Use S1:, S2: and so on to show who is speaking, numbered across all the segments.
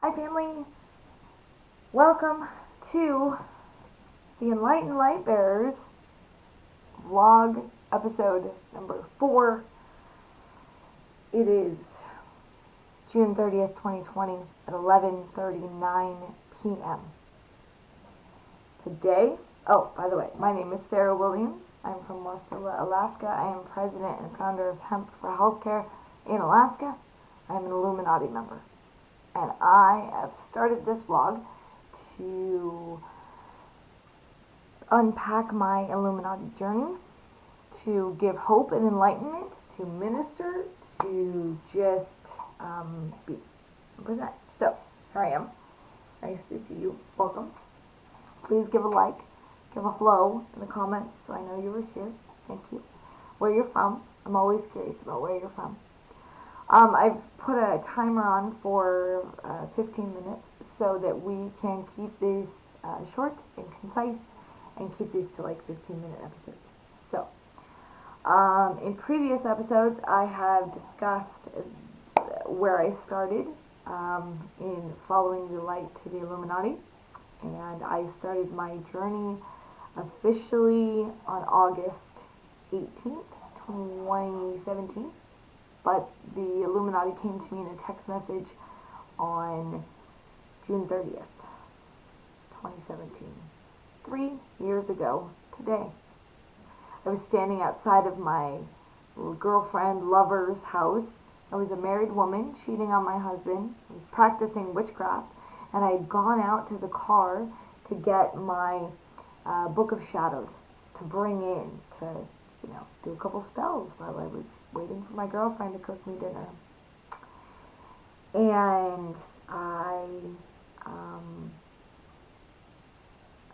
S1: Hi family, welcome to the Enlightened Light Bearers vlog episode number 4. It is June 30th, 2020 at 11:39 p.m. Today, by the way, my name is Sarah Williams. I'm from Wasilla, Alaska. I am president and founder of Hemp for Healthcare in Alaska. I am an Illuminati member. And I have started this vlog to unpack my Illuminati journey, to give hope and enlightenment, to minister, to just be and present. So, here I am. Nice to see you. Welcome. Please give a like, give a hello in the comments so I know you were here. Thank you. Where you're from. I'm always curious about where you're from. I've put a timer on for 15 minutes so that we can keep these short and concise and keep these to like 15-minute episodes. So, in previous episodes, I have discussed where I started in following the light to the Illuminati, and I started my journey officially on August 18th, 2017. But the Illuminati came to me in a text message on June 30th, 2017. 3 years ago today. I was standing outside of my girlfriend, lover's house. I was a married woman cheating on my husband. I was practicing witchcraft. And I had gone out to the car to get my Book of Shadows to bring in to do a couple spells while I was waiting for my girlfriend to cook me dinner. And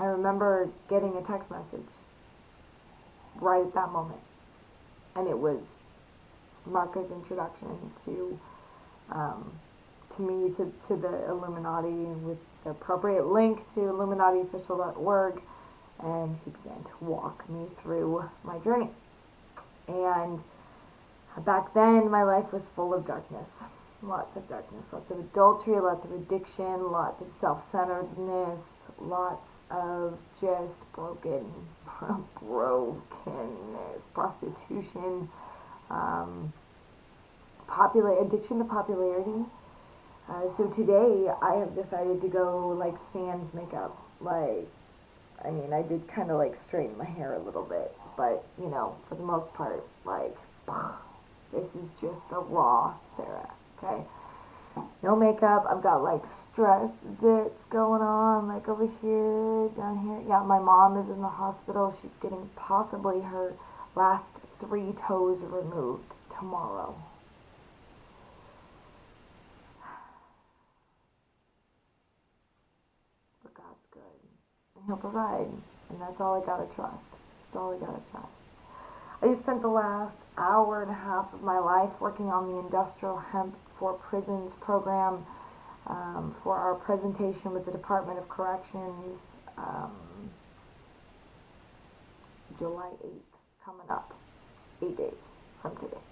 S1: I remember getting a text message right at that moment. And it was Marco's introduction to me, to the Illuminati, with the appropriate link to illuminatiofficial.org. And he began to walk me through my journey. And back then, my life was full of darkness. Lots of darkness. Lots of adultery, lots of addiction, lots of self-centeredness, lots of just brokenness, prostitution, addiction to popularity. So today, I have decided to go like sans makeup. I did kind of like straighten my hair a little bit, but for the most part, this is just the raw Sarah, okay? No makeup. I've got like stress zits going on, like over here, down here. Yeah, my mom is in the hospital. She's getting possibly her last 3 toes removed tomorrow. But God's good. He'll provide, and that's all I gotta trust. That's all I gotta trust. I just spent the last hour and a half of my life working on the Industrial Hemp for Prisons program for our presentation with the Department of Corrections, July 8th, coming up, 8 days from today.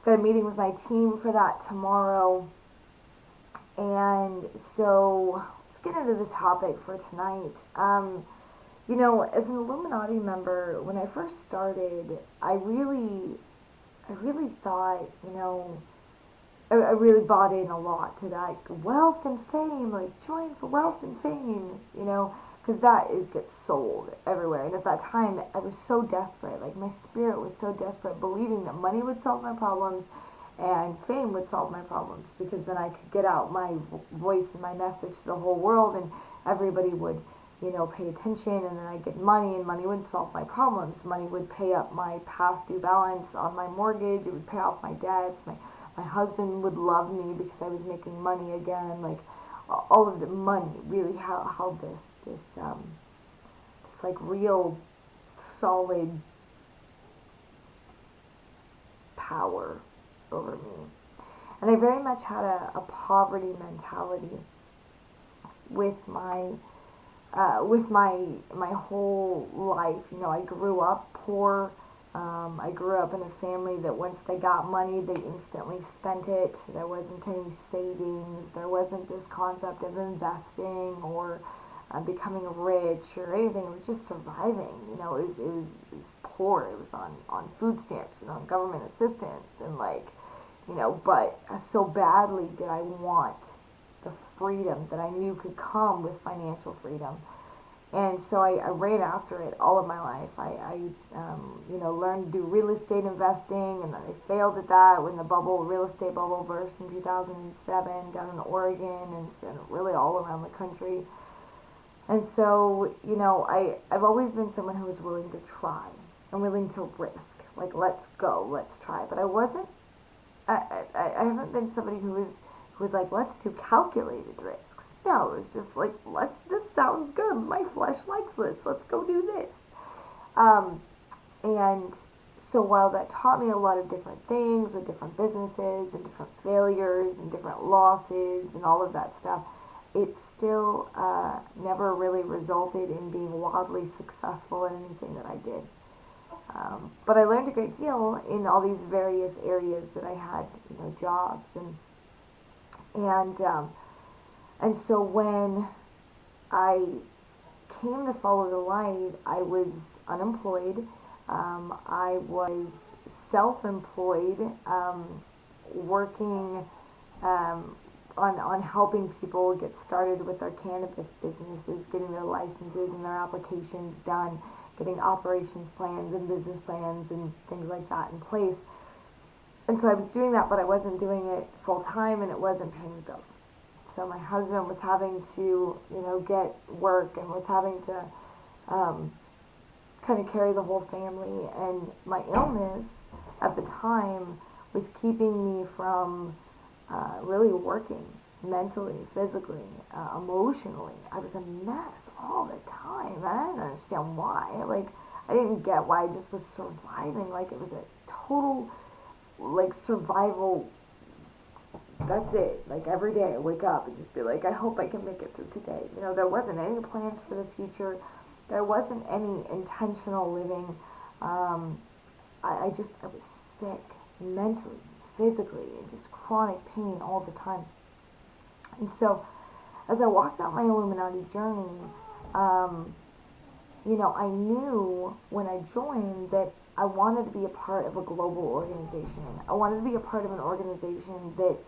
S1: Got a meeting with my team for that tomorrow, and so let's get into the topic for tonight. As an Illuminati member, when I first started, I really thought, I really bought in a lot to that wealth and fame, like join for wealth and fame, because that gets sold everywhere. And at that time, I was so desperate, like my spirit was so desperate, believing that money would solve my problems and fame would solve my problems, because then I could get out my voice and my message to the whole world, and everybody would, pay attention, and then I'd get money, and money would solve my problems. Money would pay up my past due balance on my mortgage. It would pay off my debts. My husband would love me because I was making money again. Like, all of the money really held this like real solid power over me. And I very much had a poverty mentality with my whole life. I grew up poor. I grew up in a family that once they got money, they instantly spent it. There wasn't any savings. There wasn't this concept of investing or becoming rich or anything. It was just surviving. It was poor. It was on food stamps and on government assistance and but so badly did I want the freedom that I knew could come with financial freedom. And so I ran after it all of my life. I learned to do real estate investing, and then I failed at that when the real estate bubble burst in 2007 down in Oregon and really all around the country. And so, I've always been someone who was willing to try and willing to risk. Like, let's go, let's try. But I haven't been somebody who was like, let's do calculated risks. No, it's just like, this sounds good. My flesh likes this. Let's go do this. And so while that taught me a lot of different things with different businesses and different failures and different losses and all of that stuff, it still never really resulted in being wildly successful in anything that I did. But I learned a great deal in all these various areas that I had, jobs and so when I came to follow the light, I was unemployed. I was self-employed, working on helping people get started with their cannabis businesses, getting their licenses and their applications done, getting operations plans and business plans and things like that in place. And so I was doing that, but I wasn't doing it full time, and it wasn't paying the bills. So my husband was having to, get work and was having to kind of carry the whole family. And my illness at the time was keeping me from really working mentally, physically, emotionally. I was a mess all the time, and I didn't understand why. I didn't get why. I just was surviving. It was a total, survival. That's it. Every day I wake up and just be like, I hope I can make it through today. There wasn't any plans for the future. There wasn't any intentional living. I was sick mentally, physically, and just chronic pain all the time. And so as I walked out my Illuminati journey, I knew when I joined that I wanted to be a part of a global organization. I wanted to be a part of an organization that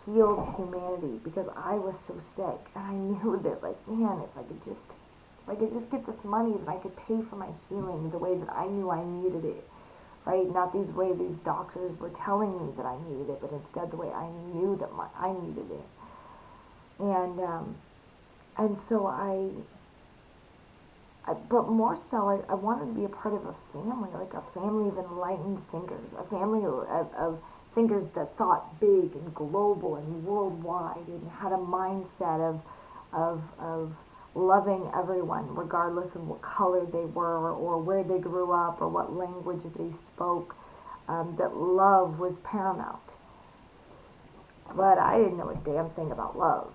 S1: healed humanity, because I was so sick, and I knew that if I could just get this money, then I could pay for my healing the way that I knew I needed it, right? Not these doctors were telling me that I needed it, but instead the way I knew that I needed it. And so but more so, I wanted to be a part of a family, a family of enlightened thinkers, a family of thinkers that thought big and global and worldwide and had a mindset of loving everyone, regardless of what color they were or where they grew up or what language they spoke, that love was paramount. But I didn't know a damn thing about love.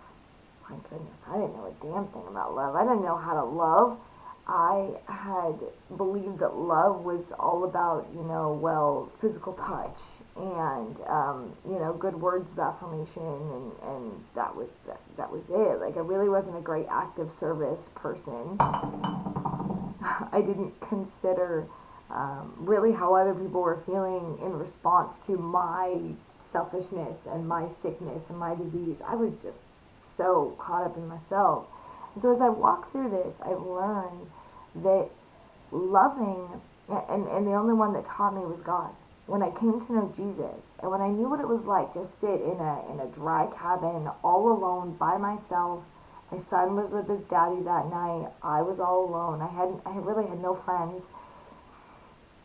S1: My goodness, I didn't know a damn thing about love. I didn't know how to love. I had believed that love was all about, physical touch and, good words of affirmation, and that was it. I really wasn't a great active service person. I didn't consider really how other people were feeling in response to my selfishness and my sickness and my disease. I was just so caught up in myself. And so as I walk through this, I've learned that loving, and the only one that taught me was God. When I came to know Jesus, and when I knew what it was like to sit in a dry cabin all alone by myself. My son was with his daddy that night. I was all alone. I really had no friends.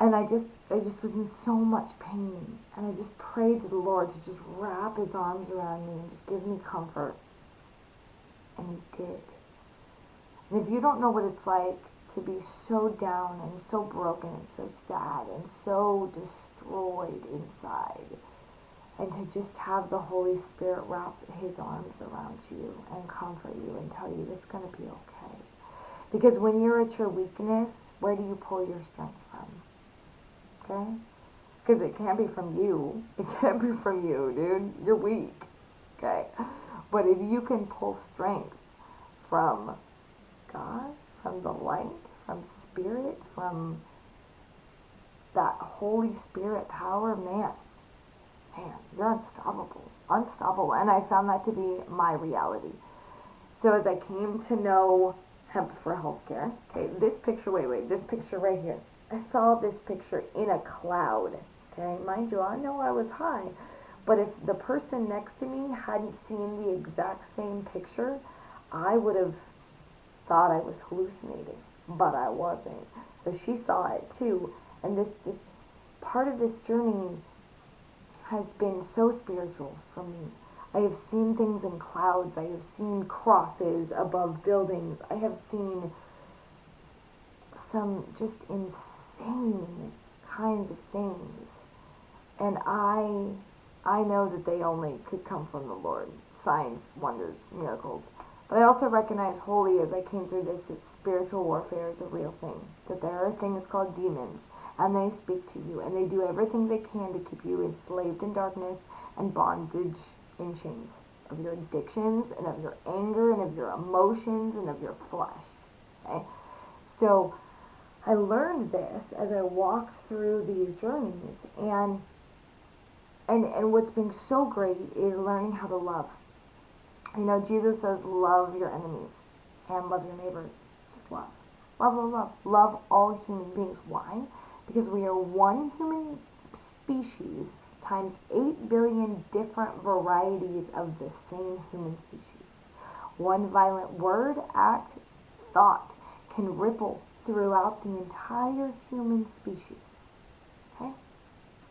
S1: And I just was in so much pain. And I just prayed to the Lord to just wrap his arms around me and just give me comfort. And he did. And if you don't know what it's like to be so down and so broken and so sad and so destroyed inside, and to just have the Holy Spirit wrap his arms around you and comfort you and tell you it's going to be okay. Because when you're at your weakness, where do you pull your strength from? okay? Because it can't be from you. It can't be from you, dude. You're weak, okay? But if you can pull strength from God, from the light, from spirit, from that Holy Spirit power, man, you're unstoppable. Unstoppable. And I found that to be my reality. So as I came to know hemp for healthcare, okay, this picture, this picture right here. I saw this picture in a cloud, okay? Mind you, I know I was high, but if the person next to me hadn't seen the exact same picture, I would have thought I was hallucinating, but I wasn't. So she saw it too, and this part of this journey has been so spiritual for me. I have seen things in clouds. I have seen crosses above buildings. I have seen some just insane kinds of things. And I know that they only could come from the Lord. Signs, wonders, miracles. But I also recognize wholly as I came through this that spiritual warfare is a real thing. That there are things called demons. And they speak to you. And they do everything they can to keep you enslaved in darkness and bondage in chains of your addictions and of your anger and of your emotions and of your flesh. Okay? So I learned this as I walked through these journeys, and what's been so great is learning how to love. You know, Jesus says love your enemies and love your neighbors. Just love. Love, love, love. Love all human beings. Why? Because we are one human species times 8 billion different varieties of the same human species. One violent word, act, thought can ripple throughout the entire human species. Okay?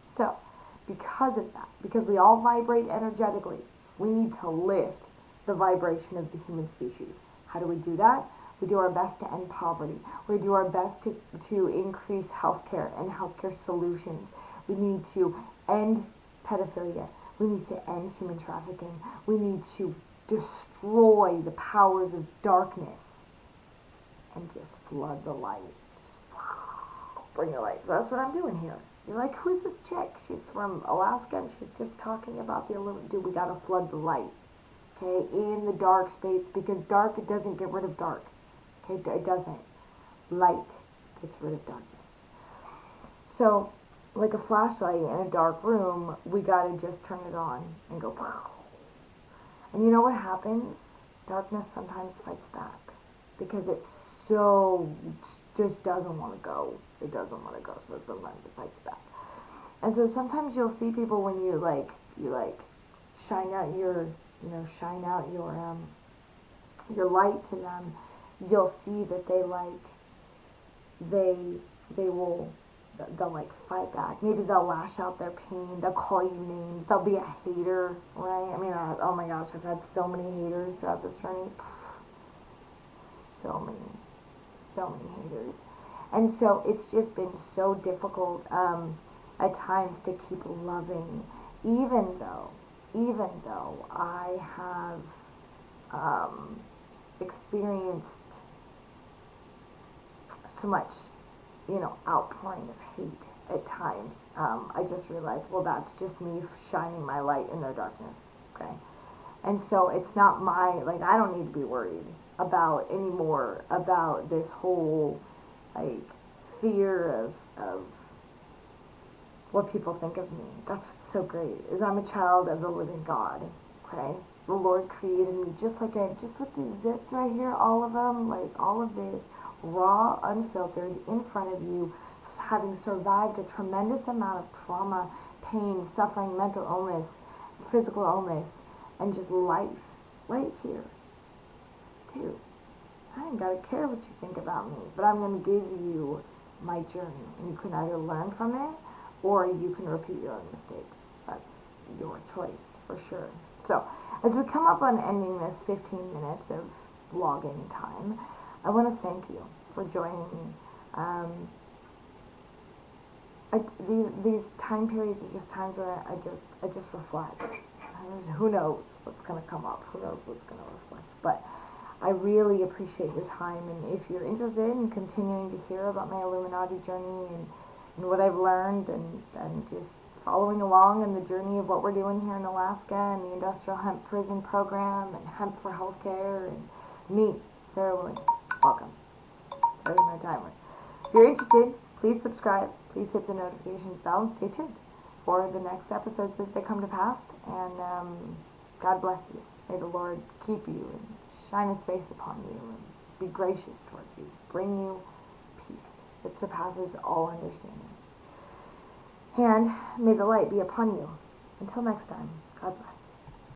S1: So, because of that, because we all vibrate energetically, we need to lift the vibration of the human species. How do we do that? We do our best to end poverty. We do our best to increase healthcare and healthcare solutions. We need to end pedophilia. We need to end human trafficking. We need to destroy the powers of darkness and just flood the light. Just bring the light. So that's what I'm doing here. You're like, who's this chick? She's from Alaska and she's just talking about the Illuminati. Dude, we gotta flood the light. Okay, in the dark space, because dark, it doesn't get rid of dark. Okay, it doesn't. Light gets rid of darkness. So, like a flashlight in a dark room, we gotta just turn it on and go. And you know what happens? Darkness sometimes fights back because it just doesn't want to go. It doesn't want to go, so sometimes it fights back. And so sometimes you'll see people when you shine out your light to them. You'll see that they'll fight back. Maybe they'll lash out their pain. They'll call you names. They'll be a hater, right? I mean, oh my gosh, I've had so many haters throughout this journey. So many haters. And so it's just been so difficult at times to keep loving, even though I have experienced so much, outpouring of hate at times. I just realized, well, that's just me shining my light in their darkness, okay? And so it's not I don't need to be worried anymore about this whole, fear of what people think of me. That's what's so great, is I'm a child of the living God, okay? The Lord created me just with these zits right here, all of them, all of this, raw, unfiltered, in front of you, having survived a tremendous amount of trauma, pain, suffering, mental illness, physical illness, and just life, right here. Dude, I ain't gotta care what you think about me, but I'm gonna give you my journey, and you can either learn from it, or you can repeat your own mistakes. That's your choice, for sure. So, as we come up on ending this 15 minutes of vlogging time, I want to thank you for joining me. These time periods are just times where I just reflect. Who knows what's going to come up? Who knows what's going to reflect? But I really appreciate your time, and if you're interested in continuing to hear about my Illuminati journey and what I've learned, and just following along in the journey of what we're doing here in Alaska and the Industrial Hemp Prison Program and Hemp for Healthcare and me, Sarah Williams. Welcome. There's my timer. If you're interested, please subscribe. Please hit the notifications bell and stay tuned for the next episodes as they come to pass. And God bless you. May the Lord keep you and shine his face upon you and be gracious towards you. Bring you peace that surpasses all understanding. And may the light be upon you. Until next time, God bless.